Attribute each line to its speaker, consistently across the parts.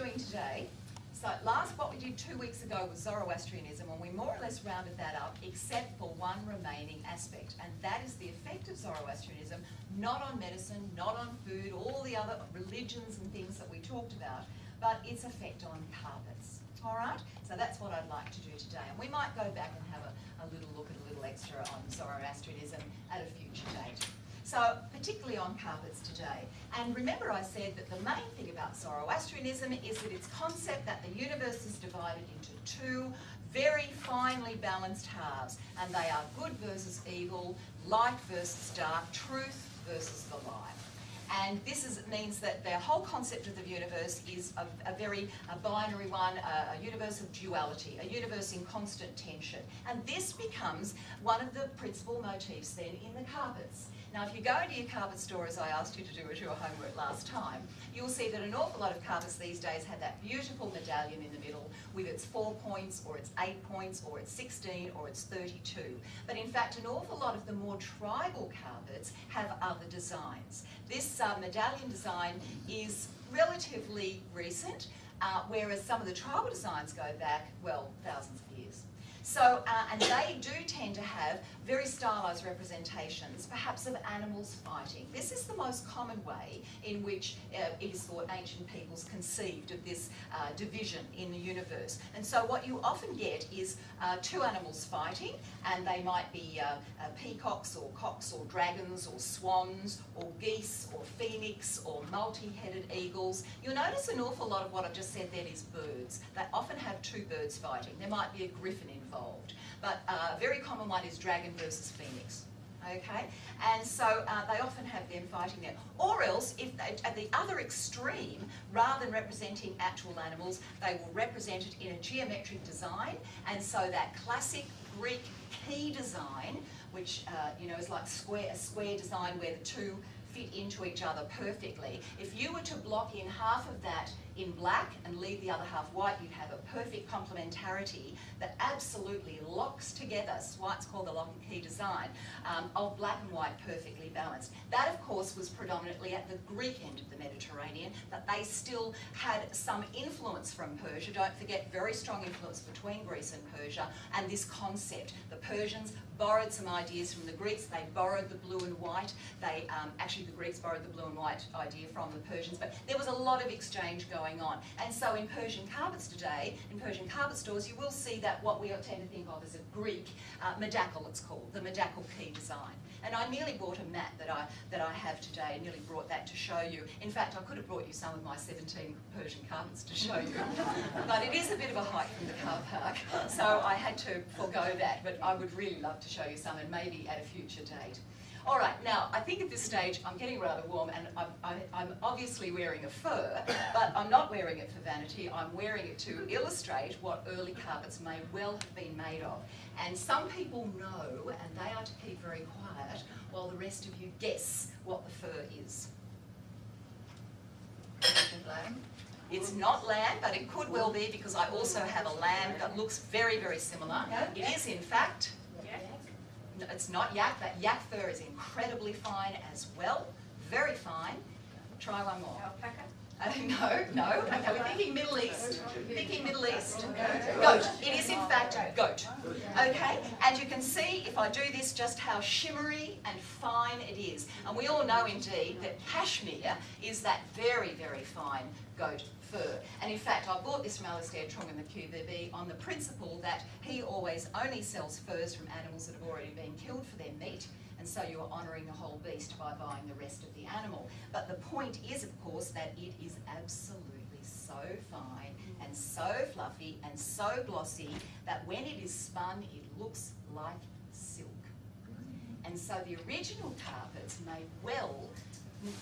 Speaker 1: doing today, so what we did 2 weeks ago was Zoroastrianism, and we more or less rounded that up except for one remaining aspect, and that is the effect of Zoroastrianism, not on medicine, not on food, all the other religions and things that we talked about, but its effect on carpets. All right? So that's what I'd like to do today, and we might go back and have a little look at a little extra on Zoroastrianism at a future date. So, particularly on carpets today. And remember I said that the main thing about Zoroastrianism is that its concept that the universe is divided into two very finely balanced halves, and they are good versus evil, light versus dark, truth versus the lie. And this means that the whole concept of the universe is a binary one, a universe of duality, a universe in constant tension. And this becomes one of the principal motifs then in the carpets. Now, if you go to your carpet store, as I asked you to do as your homework last time, you'll see that an awful lot of carpets these days have that beautiful medallion in the middle with its 4 points, or its 8 points, or its 16, or its 32. But in fact, an awful lot of the more tribal carpets have other designs. This medallion design is relatively recent, whereas some of the tribal designs go back, well, thousands of years. So, and they do tend to have very stylised representations, perhaps of animals fighting. This is the most common way in which it is thought ancient peoples conceived of this division in the universe. And so what you often get is two animals fighting, and they might be peacocks or cocks or dragons or swans or geese or phoenix or multi-headed eagles. You'll notice an awful lot of what I've just said then is birds. They often have two birds fighting. There might be a griffin involved, but a very common one is dragon versus phoenix. Okay, and so they often have them fighting there. Or else, if they, at the other extreme, rather than representing actual animals, they will represent it in a geometric design. And so that classic Greek key design, which you know, is like a square design where the two fit into each other perfectly. If you were to block in half of that in black and leave the other half white, you'd have a perfect complementarity that absolutely locks together. That's why it's called the lock and key design, of black and white perfectly balanced. That, of course, was predominantly at the Greek end of the Mediterranean, but they still had some influence from Persia. Don't forget, very strong influence between Greece and Persia, and this concept. The Persians borrowed some ideas from the Greeks. They borrowed the blue and white. They actually, the Greeks borrowed the blue and white idea from the Persians, but there was a lot of exchange going on. And so in Persian carpets today, in Persian carpet stores, you will see that what we tend to think of as a Greek medakal, it's called, the medakal key design. And I nearly brought a mat that I have today, nearly brought that to show you. In fact, I could have brought you some of my 17 Persian carpets to show you. But it is a bit of a hike from the car park, so I had to forego that, but I would really love to show you some, and maybe at a future date. All right, now, I think at this stage I'm getting rather warm, and I'm obviously wearing a fur, but I'm not wearing it for vanity. I'm wearing it to illustrate what early carpets may well have been made of. And some people know, and they are to keep very quiet, while the rest of you guess what the fur is. It's not lamb, but it could well be, because I also have a lamb that looks very, very similar. It is, in fact, it's not yak. That yak fur is incredibly fine as well, very fine. Try one more.
Speaker 2: Alpaca?
Speaker 1: No. Okay, we're thinking Middle East. Thinking Middle East. Goat. It is in fact goat. Okay, and you can see if I do this just how shimmery and fine it is. And we all know indeed that cashmere is that very, very fine goat fur. And in fact, I bought this from Alistair Trung in the QVB on the principle that he always only sells furs from animals that have already been killed for their meat. And so you are honouring the whole beast by buying the rest of the animal. But the point is, of course, that it is absolutely so fine and so fluffy and so glossy that when it is spun, it looks like silk. And so the original carpets may well,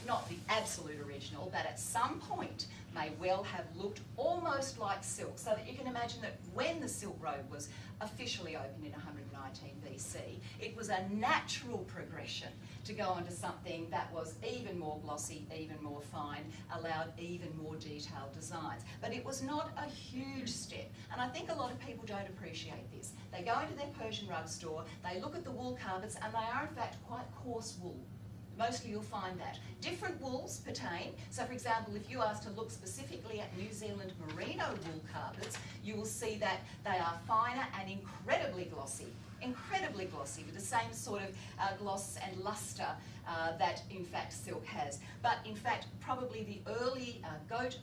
Speaker 1: not the absolute original, but at some point may well have looked almost like silk, so that you can imagine that when the Silk Road was officially opened in 119 BC, it was a natural progression to go onto something that was even more glossy, even more fine, allowed even more detailed designs. But it was not a huge step, and I think a lot of people don't appreciate this. They go into their Persian rug store, they look at the wool carpets, and they are in fact quite coarse wool. Mostly you'll find that. Different wools pertain. So for example, if you ask to look specifically at New Zealand merino wool carpets, you will see that they are finer and incredibly glossy with the same sort of gloss and lustre that in fact silk has. But in fact probably the early goat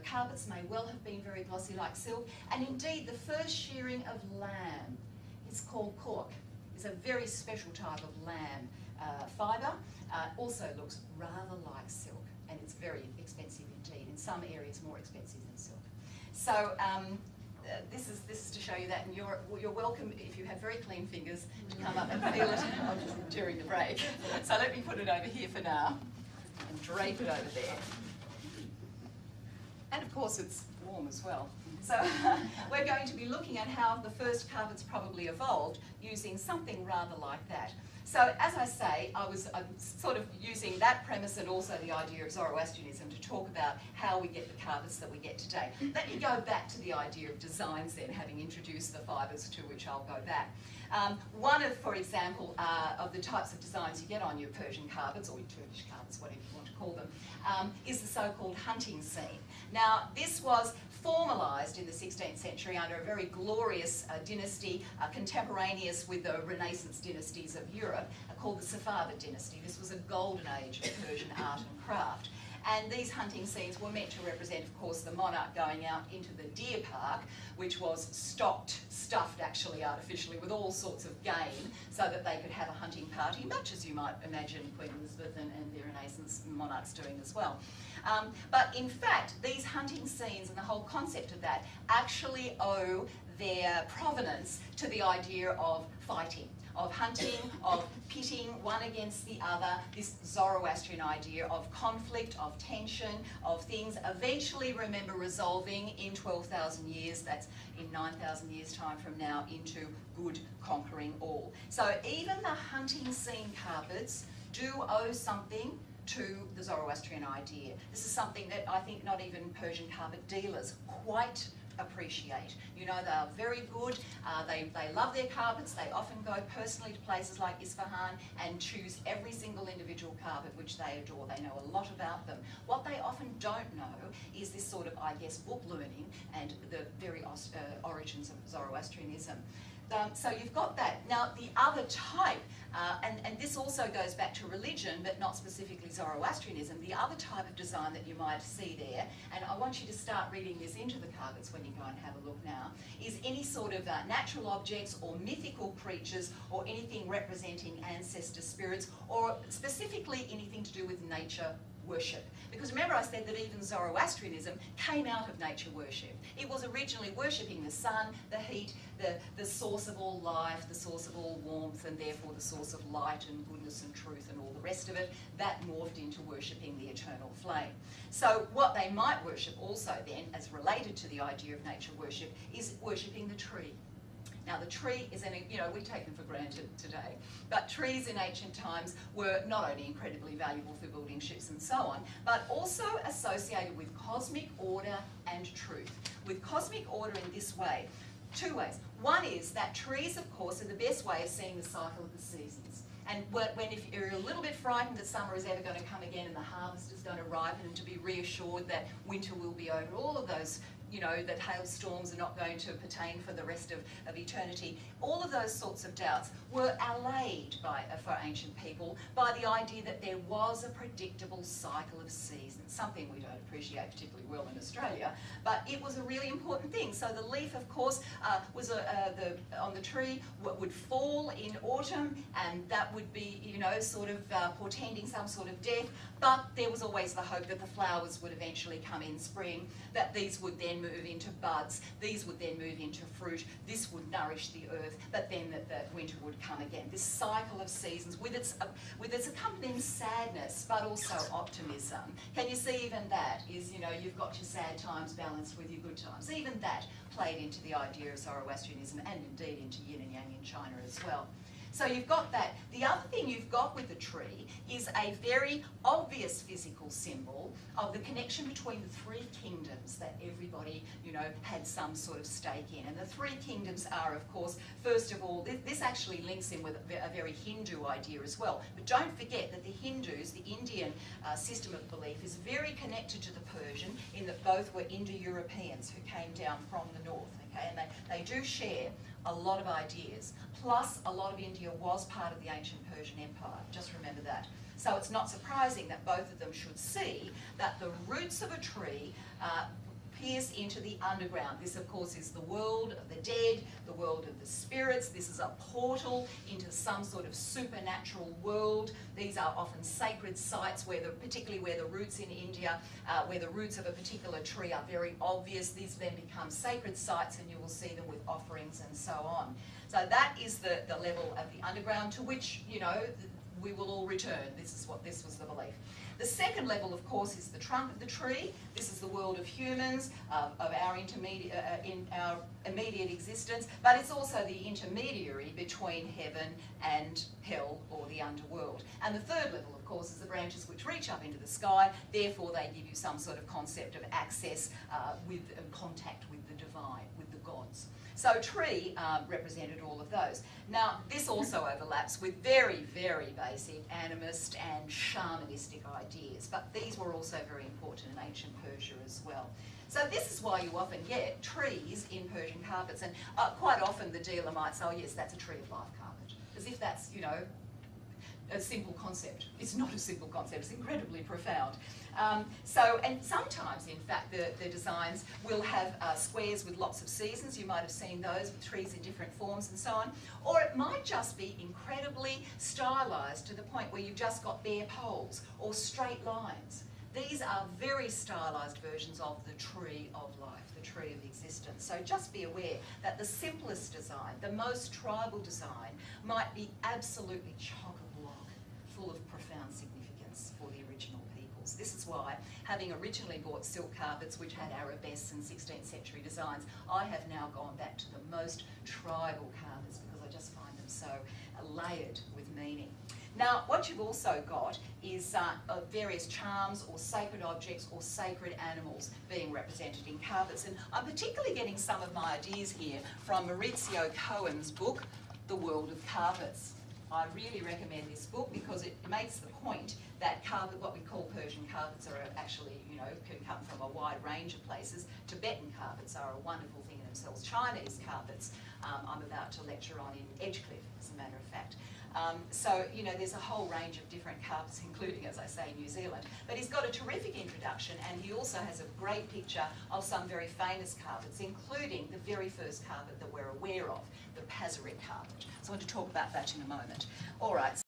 Speaker 1: carpets may well have been very glossy like silk, and indeed the first shearing of lamb is called cork. It's a very special type of lamb fibre. Also looks rather like silk, and it's very expensive indeed. In some areas more expensive than silk. So this is to show you that, and you're welcome, if you have very clean fingers, to come up and feel it during the break. So let me put it over here for now and drape it over there. And of course it's warm as well. So we're going to be looking at how the first carpets probably evolved using something rather like that. So as I say, I'm sort of using that premise and also the idea of Zoroastrianism to talk about how we get the carpets that we get today. Let me go back to the idea of designs then, having introduced the fibres to which I'll go back. One of, for example, of the types of designs you get on your Persian carpets, or your Turkish carpets, whatever you want to call them, is the so-called hunting scene. Now, this was formalised in the 16th century under a very glorious dynasty, contemporaneous with the Renaissance dynasties of Europe, called the Safavid dynasty. This was a golden age of Persian art and craft. And these hunting scenes were meant to represent, of course, the monarch going out into the deer park, which was stuffed actually artificially with all sorts of game, so that they could have a hunting party, much as you might imagine Queen Elizabeth and the Renaissance monarchs doing as well. But in fact, these hunting scenes and the whole concept of that actually owe their provenance to the idea of fighting, of hunting, of pitting one against the other, this Zoroastrian idea of conflict, of tension, of things eventually, remember, resolving in 12,000 years, that's in 9,000 years' time from now, into good conquering all. So even the hunting scene carpets do owe something to the Zoroastrian idea. This is something that I think not even Persian carpet dealers quite appreciate. You know, they are very good, they love their carpets, they often go personally to places like Isfahan and choose every single individual carpet which they adore. They know a lot about them. What they often don't know is this sort of, I guess, book learning and the very origins of Zoroastrianism. So you've got that. Now the other type, and this also goes back to religion, but not specifically Zoroastrianism, the other type of design that you might see there, and I want you to start reading this into the carpets when you go and have a look now, is any sort of natural objects or mythical creatures or anything representing ancestor spirits, or specifically anything to do with nature worship. Because remember I said that even Zoroastrianism came out of nature worship. It was originally worshipping the sun, the heat, the source of all life, the source of all warmth, and therefore the source of light and goodness and truth and all the rest of it. That morphed into worshipping the eternal flame. So what they might worship also then, as related to the idea of nature worship, is worshipping the tree. Now the tree is, we take them for granted today, but trees in ancient times were not only incredibly valuable for building ships and so on, but also associated with cosmic order and truth. With cosmic order in this way, two ways. One is that trees, of course, are the best way of seeing the cycle of the seasons. And if you're a little bit frightened that summer is ever going to come again and the harvest is going to ripen, and to be reassured that winter will be over, all of those, that hailstorms are not going to pertain for the rest of eternity. All of those sorts of doubts were allayed for ancient people by the idea that there was a predictable cycle of seasons, something we don't appreciate particularly well in Australia, but it was a really important thing. So the leaf, of course, was on the tree, would fall in autumn, and that would be, sort of portending some sort of death, but there was always the hope that the flowers would eventually come in spring, that these would then move into buds, these would then move into fruit, this would nourish the earth, but then that winter would come again. This cycle of seasons with its accompanying sadness, but also optimism. Can you see even that is, you've got your sad times balanced with your good times. Even that played into the idea of Zoroastrianism and indeed into yin and yang in China as well. So you've got that. The other thing you've got with the tree is a very obvious physical symbol of the connection between the three kingdoms that everybody, you know, had some sort of stake in. And the three kingdoms are, of course, first of all, this actually links in with a very Hindu idea as well. But don't forget that the Hindus, the Indian system of belief, is very connected to the Persian in that both were Indo-Europeans who came down from the north, okay? And they do share a lot of ideas. Plus, a lot of India was part of the ancient Persian Empire. Just remember that. So it's not surprising that both of them should see that the roots of a tree pierce into the underground. This, of course, is the world of the dead, the world of the spirits. This is a portal into some sort of supernatural world. These are often sacred sites, particularly where the roots in India, where the roots of a particular tree are very obvious. These then become sacred sites, and you will see them with offerings and so on. So that is the level of the underground to which, you know, we will all return. This was the belief. The second level, of course, is the trunk of the tree. This is the world of humans, of our immediate existence, but it's also the intermediary between heaven and hell, or the underworld. And the third level, of course, is the branches which reach up into the sky. Therefore, they give you some sort of concept of access with and contact with the divine, with the gods. So tree represented all of those. Now, this also overlaps with very, very basic animist and shamanistic ideas, but these were also very important in ancient Persia as well. So this is why you often get trees in Persian carpets, and quite often the dealer might say, oh yes, that's a tree of life carpet, as if that's, you know, a simple concept. It's not a simple concept, it's incredibly profound. And sometimes, in fact, the designs will have squares with lots of seasons. You might have seen those with trees in different forms and so on. Or it might just be incredibly stylised to the point where you've just got bare poles or straight lines. These are very stylised versions of the tree of life, the tree of existence. So just be aware that the simplest design, the most tribal design, might be absolutely chock-a-block, full of profound significance for the original peoples. This is why, having originally bought silk carpets which had arabesques and 16th century designs, I have now gone back to the most tribal carpets because I just find them so layered with meaning. Now, what you've also got is various charms or sacred objects or sacred animals being represented in carpets. And I'm particularly getting some of my ideas here from Maurizio Cohen's book, The World of Carpets. I really recommend this book because it makes the point that what we call Persian carpets are actually, you know, can come from a wide range of places. Tibetan carpets are a wonderful thing in themselves. Chinese carpets I'm about to lecture on in Edgecliff, as a matter of fact. So, you know, there's a whole range of different carpets, including, as I say, New Zealand. But he's got a terrific introduction, and he also has a great picture of some very famous carpets, including the very first carpet that we're aware of, the Pazyryk carpet. So I want to talk about that in a moment. All right.